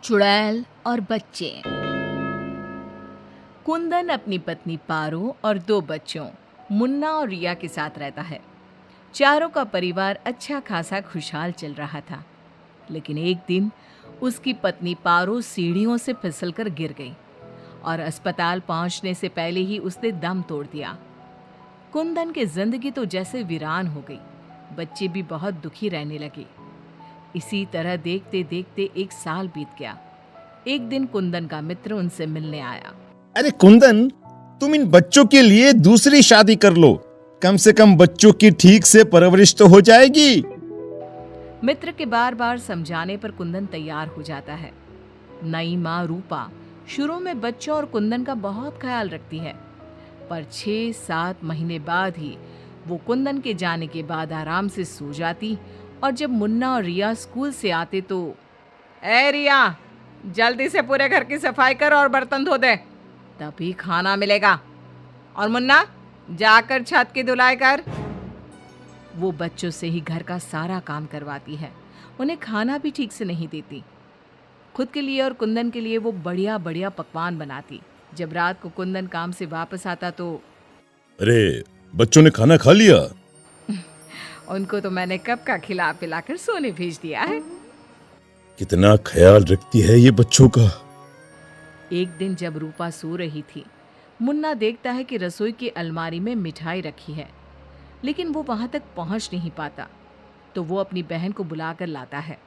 चुड़ैल और बच्चे। कुंदन अपनी पत्नी पारो और दो बच्चों मुन्ना और रिया के साथ रहता है। चारों का परिवार अच्छा खासा खुशहाल चल रहा था, लेकिन एक दिन उसकी पत्नी पारो सीढ़ियों से फिसलकर गिर गई और अस्पताल पहुंचने से पहले ही उसने दम तोड़ दिया। कुंदन की जिंदगी तो जैसे वीरान हो गई। बच्चे भी बहुत दुखी रहने लगे। इसी तरह देखते देखते एक साल बीत गया। एक दिन कुंदन का मित्र उनसे मिलने आया। अरे कुंदन, तुम इन बच्चों के लिए दूसरी शादी कर लो। कम से कम बच्चों की ठीक से परवरिश तो हो जाएगी। मित्र के बार बार समझाने पर कुंदन तैयार हो जाता है। नई माँ रूपा शुरू में बच्चों और कुंदन का बहुत ख्याल रखती है, पर 6-7 महीने बाद ही वो कुंदन के जाने के बाद आराम से सो जाती। और जब मुन्ना और रिया स्कूल से आते तो, ए रिया, जल्दी से पूरे घर की सफाई कर और बर्तन धो दे, तभी खाना मिलेगा। और मुन्ना, जाकर छत की धुलाई कर। वो बच्चों से ही घर का सारा काम करवाती है। उन्हें खाना भी ठीक से नहीं देती। खुद के लिए और कुंदन के लिए वो बढ़िया बढ़िया पकवान बनाती। जब रात को कुंदन काम से वापस आता तो, अरे, बच्चों ने खाना खा लिया? उनको तो मैंने कब का खिला पिलाकर सोने भेज दिया है। कितना ख्याल रखती है ये बच्चों का। एक दिन जब रूपा सो रही थी, मुन्ना देखता है कि रसोई की अलमारी में मिठाई रखी है, लेकिन वो वहां तक पहुंच नहीं पाता। तो वो अपनी बहन को बुलाकर लाता है।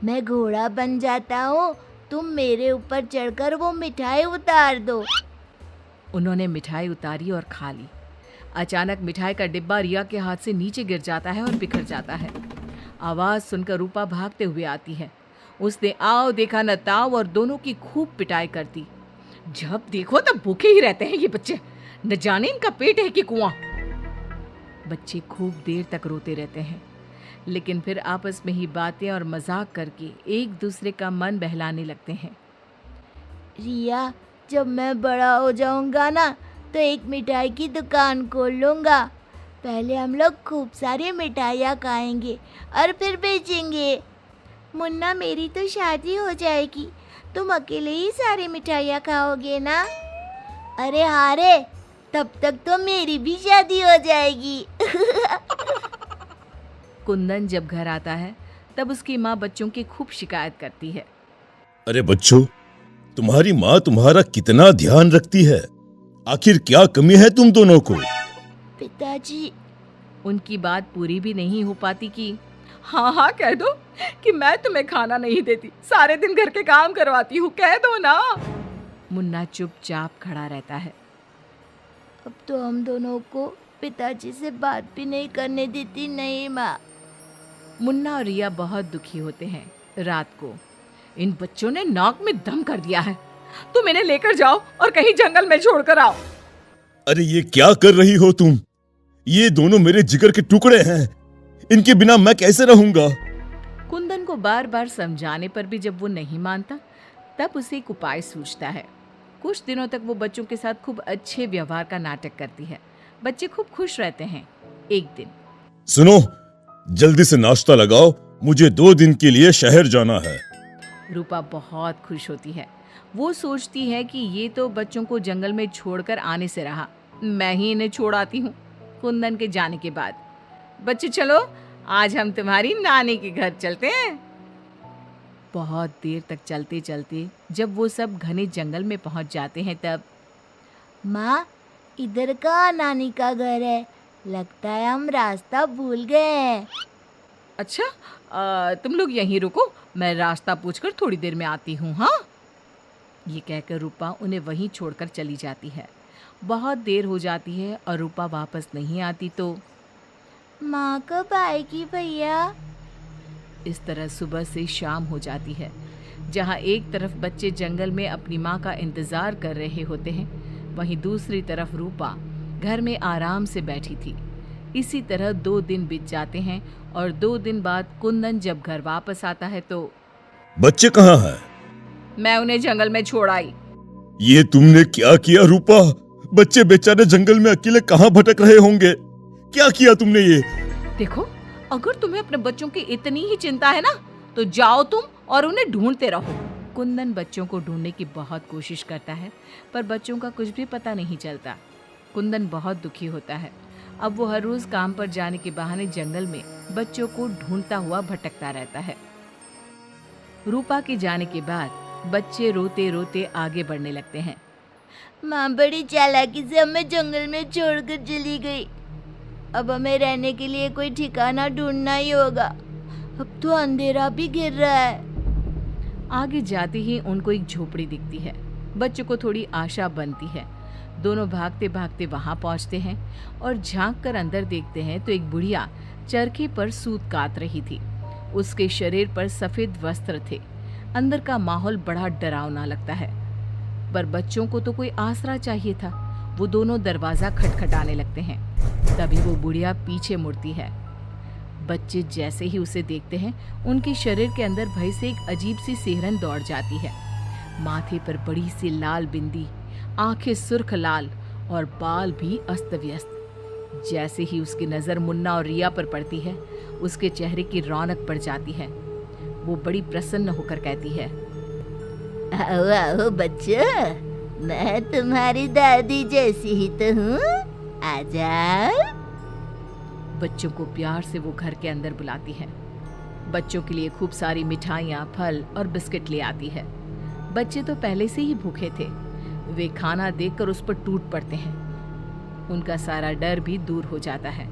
मैं घोड़ा बन जाता हूँ, तुम मेरे ऊपर चढ़कर वो मिठाई उतार दो। उन्होंने मिठाई उतारी और खा ली। अचानक मिठाई का डिब्बा रिया के हाथ से नीचे गिर जाता है और बिखर जाता है। आवाज सुनकर रूपा भागते हुए आती है। उसने आओ देखा न ताव और दोनों की खूब पिटाई कर दी। जब देखो तब भूखे ही रहते हैं ये बच्चे, न जाने इनका पेट है कि कुआं। बच्चे खूब देर तक रोते रहते हैं, लेकिन फिर आपस में ही बातें और मजाक करके एक दूसरे का मन बहलाने लगते हैं। रिया, जब मैं बड़ा हो जाऊंगा ना तो एक मिठाई की दुकान खोल लूंगा। पहले हम लोग खूब सारी मिठाइयाँ खाएंगे और फिर बेचेंगे। मुन्ना, मेरी तो शादी हो जाएगी, तुम अकेले ही सारी मिठाइयाँ खाओगे ना? अरे हाँ रे, तब तक तो मेरी भी शादी हो जाएगी। कुंदन जब घर आता है तब उसकी माँ बच्चों की खूब शिकायत करती है। अरे बच्चों, तुम्हारी माँ तुम्हारा कितना ध्यान रखती है। आखिर क्या कमी है तुम दोनों को? पिताजी, उनकी बात पूरी भी नहीं हो पाती कि हाँ हाँ कह दो कि मैं तुम्हें खाना नहीं देती, सारे दिन घर के काम करवाती हूँ, कह दो ना। मुन्ना चुपचाप खड़ा रहता है। अब तो हम दोनों को पिताजी से बात भी नहीं करने देती। नहीं माँ। मुन्ना और रिया बहुत दुखी होते हैं। रात को इन बच्चों ने नाक में दम कर दिया है, तुम इन्हें लेकर जाओ और कहीं जंगल में छोड़कर आओ। अरे ये क्या कर रही हो तुम? ये दोनों मेरे जिगर के टुकड़े हैं, इनके बिना मैं कैसे रहूंगा? कुंदन को बार बार समझाने पर भी जब वो नहीं मानता, तब उसे एक उपाय सूझता है। कुछ दिनों तक वो बच्चों के साथ खूब अच्छे व्यवहार का नाटक करती है। बच्चे खूब खुश रहते हैं। एक दिन, सुनो, जल्दी से नाश्ता लगाओ, मुझे 2 दिन के लिए शहर जाना है। रूपा बहुत खुश होती है। वो सोचती है कि ये तो बच्चों को जंगल में छोड़कर आने से रहा, मैं ही इन्हें छोड़ आती हूँ। कुंदन के जाने के बाद, बच्चे चलो, आज हम तुम्हारी नानी के घर चलते हैं। बहुत देर तक चलते चलते जब वो सब घने जंगल में पहुंच जाते हैं तब, माँ, इधर का नानी का घर है, लगता है हम रास्ता भूल गए हैं। अच्छा, तुम लोग यहीं रुको, मैं रास्ता पूछकर थोड़ी देर में आती हूँ। हाँ, ये कहकर रूपा उन्हें वहीं छोड़कर चली जाती है। बहुत देर हो जाती है और रूपा वापस नहीं आती तो, माँ कब आएगी भैया? इस तरह सुबह से शाम हो जाती है। जहाँ एक तरफ बच्चे जंगल में अपनी माँ का इंतजार कर रहे होते हैं, वहीं दूसरी तरफ रूपा घर में आराम से बैठी थी। इसी तरह 2 दिन बीत जाते हैं और 2 दिन बाद कुंदन जब घर वापस आता है तो, बच्चे कहाँ हैं? मैं उन्हें जंगल में छोड़ आई। ये तुमने क्या किया रूपा? बच्चे बेचारे जंगल में अकेले कहाँ भटक रहे होंगे? क्या किया तुमने ये? देखो, अगर तुम्हें अपने बच्चों की इतनी ही चिंता है ना, तो जाओ तुम और उन्हें ढूंढते रहो। कुंदन बच्चों को ढूंढने की बहुत कोशिश करता है, पर बच्चों का कुछ भी पता नहीं चलता। कुंदन बहुत दुखी होता है। अब वो हर रोज काम पर जाने के बहाने जंगल में बच्चों को ढूंढता हुआ भटकता रहता है। रूपा के जाने के बाद बच्चे रोते रोते आगे बढ़ने लगते हैं। माँ बड़ी चालाकी से हमें जंगल में छोड़कर चली गई। अब हमें रहने के लिए कोई ठिकाना ढूंढना ही होगा। अब तो अंधेरा भी गिर रहा है। आगे जाते ही उनको एक झोपड़ी दिखती है। बच्चों को थोड़ी आशा बनती है। दोनों भागते भागते वहां पहुंचते हैं और झांक कर अंदर देखते हैं तो एक बुढ़िया चरखे पर सूत काट रही थी। उसके शरीर पर सफेद वस्त्र थे। अंदर का माहौल बड़ा डरावना लगता है, पर बच्चों को तो कोई आसरा चाहिए था। वो दोनों दरवाजा खटखटाने लगते हैं। तभी वो बुढ़िया पीछे मुड़ती है। बच्चे जैसे ही उसे देखते हैं, उनके शरीर के अंदर भय से एक अजीब सी सिहरन दौड़ जाती है। माथे पर बड़ी सी लाल बिंदी, आंखें सुर्ख लाल और बाल भी अस्त व्यस्त। जैसे ही उसकी नजर मुन्ना और रिया पर पड़ती है, उसके चेहरे की रौनक बढ़ जाती है। वो बड़ी प्रसन्न होकर कहती है, आओ आओ बच्चों, मैं तुम्हारी दादी जैसी ही तो हूँ, आ जाओ। बच्चों को प्यार से वो घर के अंदर बुलाती है। बच्चों के लिए खूब सारी मिठाइयाँ, फल और बिस्किट ले आती है। बच्चे तो पहले से ही भूखे थे। वे खाना देखकर उस पर टूट पड़ते हैं। उनका सारा डर भी दूर हो जाता है।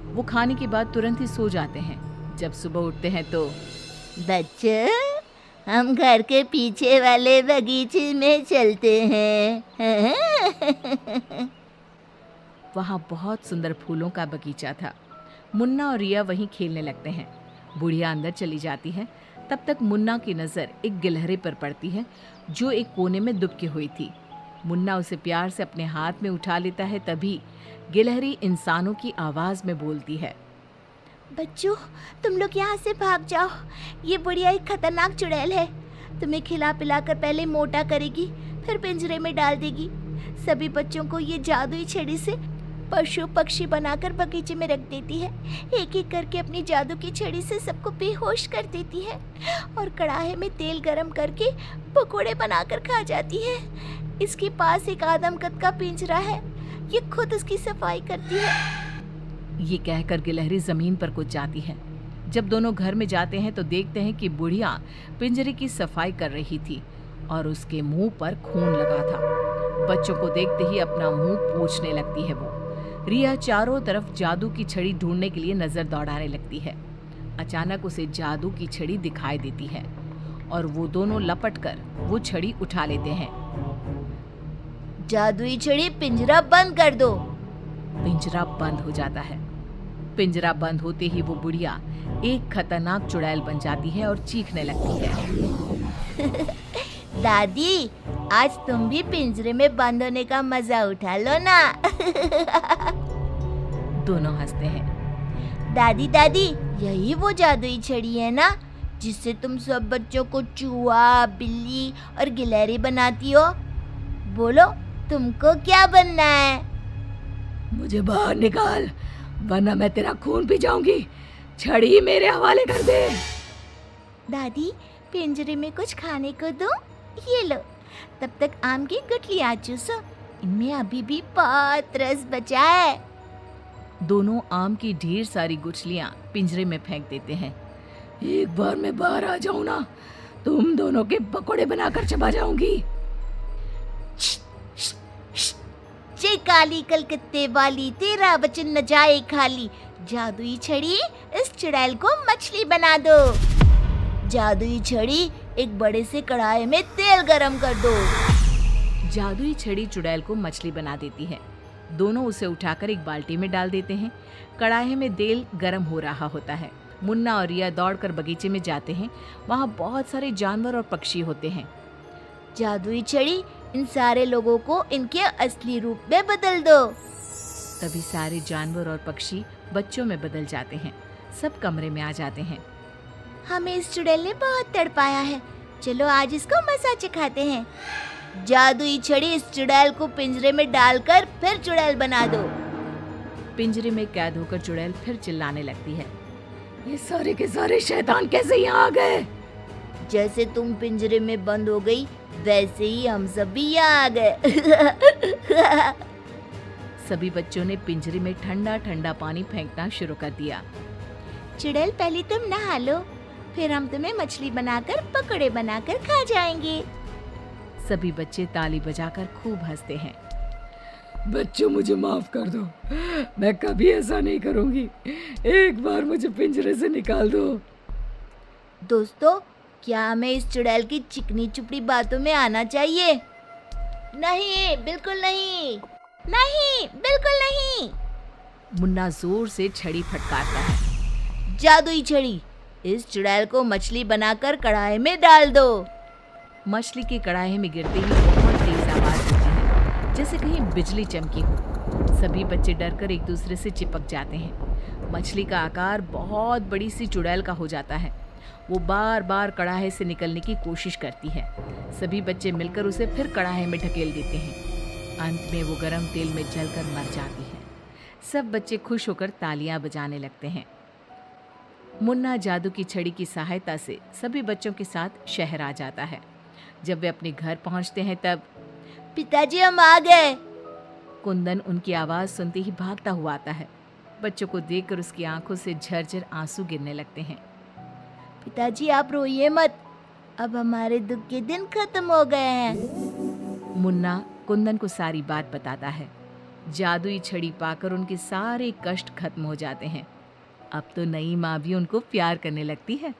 वो खाने के बाद तुरंत ही सो जाते हैं। जब सुबह उठते हैं तो बच्चों, हम घर के पीछे वाले बगीचे में चलते हैं। वहाँ बहुत सुंदर फूलों का बगीचा था। मुन्ना और रिया वहीं खेलने लगते हैं। बुढ़िया अंदर चली जाती है। तब तक मुन्ना की नज़र एक गिलहरी पर पड़ती है जो एक कोने में दुबकी हुई थी। मुन्ना उसे प्यार से अपने हाथ में उठा लेता है। तभी गिलहरी इंसानों की आवाज़ में बोलती है, बच्चों, तुम लोग यहाँ से भाग जाओ। ये बुढ़िया एक खतरनाक चुड़ैल है। तुम्हें खिला पिला कर पहले मोटा करेगी, फिर पिंजरे में डाल देगी। सभी बच्चों को ये जादुई छड़ी से पशु पक्षी बनाकर बगीचे में रख देती है। एक एक करके अपनी जादू की छड़ी से सबको बेहोश कर देती है और कढ़ाई में तेल गरम करके पकोड़े बनाकर खा जाती है। इसके पास एक आदमकद का पिंजरा है। ये खुद उसकी सफाई करती है। ये कहकर गिलहरी जमीन पर कूद जाती है। जब दोनों घर में जाते हैं तो देखते हैं कि बुढ़िया पिंजरे की सफाई कर रही थी और उसके मुंह पर खून लगा था। बच्चों को देखते ही अपना मुंह पोंछने लगती है वो। रिया चारों तरफ जादू की छड़ी ढूंढने के लिए नजर दौड़ाने लगती है। अचानक उसे जादू की छड़ी दिखाई देती है और वो दोनों लपटकर वो छड़ी उठा लेते हैं। जादुई छड़ी, पिंजरा बंद कर दो। पिंजरा बंद हो जाता है। पिंजरा बंद होते ही वो बुढ़िया एक खतरनाक चुड़ैल बन जाती है और चीखने लगती है। दादी, आज तुम भी पिंजरे में बंद होने का मजा उठा लो ना। दोनों हंसते हैं। दादी दादी, यही वो जादुई छड़ी है ना जिससे तुम सब बच्चों को चूहा, बिल्ली और गिलहरी बनाती हो? बोलो, तुमको क्या बनना है? मुझे बाहर निकाल, वरना मैं तेरा खून पी जाऊंगी। छड़ी मेरे हवाले कर दे। दादी, पिंजरे में कुछ खाने को दो। ये लो, तब तक आम की गुठलियां चूसो। इनमें अभी भी बहुत रस बचा है। दोनों आम की ढेर सारी गुठलियां पिंजरे में फेंक देते हैं। एक बार मैं बाहर आ जाऊं ना, तुम दोनों के पकोड़े बनाकर चबा जाऊंगी। जे काली कलकत्ते वाली, तेरा वचन न जाए खाली। जादुई छड़ी, इस चुड़ैल को मछली बना दो। जादुई छड़ी, एक बड़े से कढ़ाई में तेल गरम कर दो। जादुई छड़ी चुड़ैल को मछली बना देती है। दोनों उसे उठाकर एक बाल्टी में डाल देते हैं। कढ़ाई में तेल गरम हो रहा होता है। मुन्ना और रिया दौड़कर बगीचे में जाते हैं। वहाँ बहुत सारे जानवर और पक्षी होते हैं। जादुई छड़ी, इन सारे लोगों को इनके असली रूप में बदल दो। तभी सारे जानवर और पक्षी बच्चों में बदल जाते हैं। सब कमरे में आ जाते हैं। हमें इस चुड़ैल ने बहुत तड़पाया है, चलो आज इसको मजा चखाते हैं। जादुई छड़ी, इस चुड़ैल को पिंजरे में डालकर फिर चुड़ैल बना दो। पिंजरे में कैद होकर चुड़ैल फिर चिल्लाने लगती है। ये सारे के सारे शैतान कैसे यहाँ आ गए? जैसे तुम पिंजरे में बंद हो गई वैसे ही हम सब भी यहाँ आ गए। सभी बच्चों ने पिंजरे में ठंडा ठंडा पानी फेंकना शुरू कर दिया। चुड़ैल पहले तुम नहा लो, फिर हम तुम्हें मछली बनाकर पकौड़े बनाकर खा जाएंगे। सभी बच्चे ताली बजाकर खूब हंसते हैं। बच्चों मुझे माफ कर दो, मैं कभी ऐसा नहीं करूंगी। एक बार मुझे पिंजरे से निकाल दो। दोस्तों, क्या हमें इस चुड़ैल की चिकनी चुपड़ी बातों में आना चाहिए? नहीं, बिल्कुल नहीं, नहीं, बिल्कुल नहीं। मुन्ना जोर से छड़ी फटकारता है। जादुई छड़ी, इस चुड़ैल को मछली बनाकर कढ़ाई में डाल दो। मछली की कढ़ाई में गिरते ही बहुत तेज आवाज होती है, जैसे कहीं बिजली चमकी हो। सभी बच्चे डरकर एक दूसरे से चिपक जाते हैं। मछली का आकार बहुत बड़ी सी चुड़ैल का हो जाता है। वो बार बार कढ़ाई से निकलने की कोशिश करती है। सभी बच्चे मिलकर उसे फिर कढ़ाई में ढकेल देते हैं। अंत में वो गर्म तेल में जलकर मर जाती है। सब बच्चे खुश होकर तालियां बजाने लगते हैं। मुन्ना जादू की छड़ी की सहायता से सभी बच्चों के साथ शहर आ जाता है। जब वे अपने घर पहुंचते हैं तब पिताजी, हम आ गए। कुंदन उनकी आवाज सुनते ही भागता हुआ आता है। बच्चों को देखकर उसकी आंखों से झरझर आंसू गिरने लगते हैं। पिताजी, आप रोइए मत, अब हमारे दुख के दिन खत्म हो गए हैं। मुन्ना कुंदन को सारी बात बताता है। जादुई छड़ी पाकर उनके सारे कष्ट खत्म हो जाते हैं। अब तो नई माँ भी उनको प्यार करने लगती है।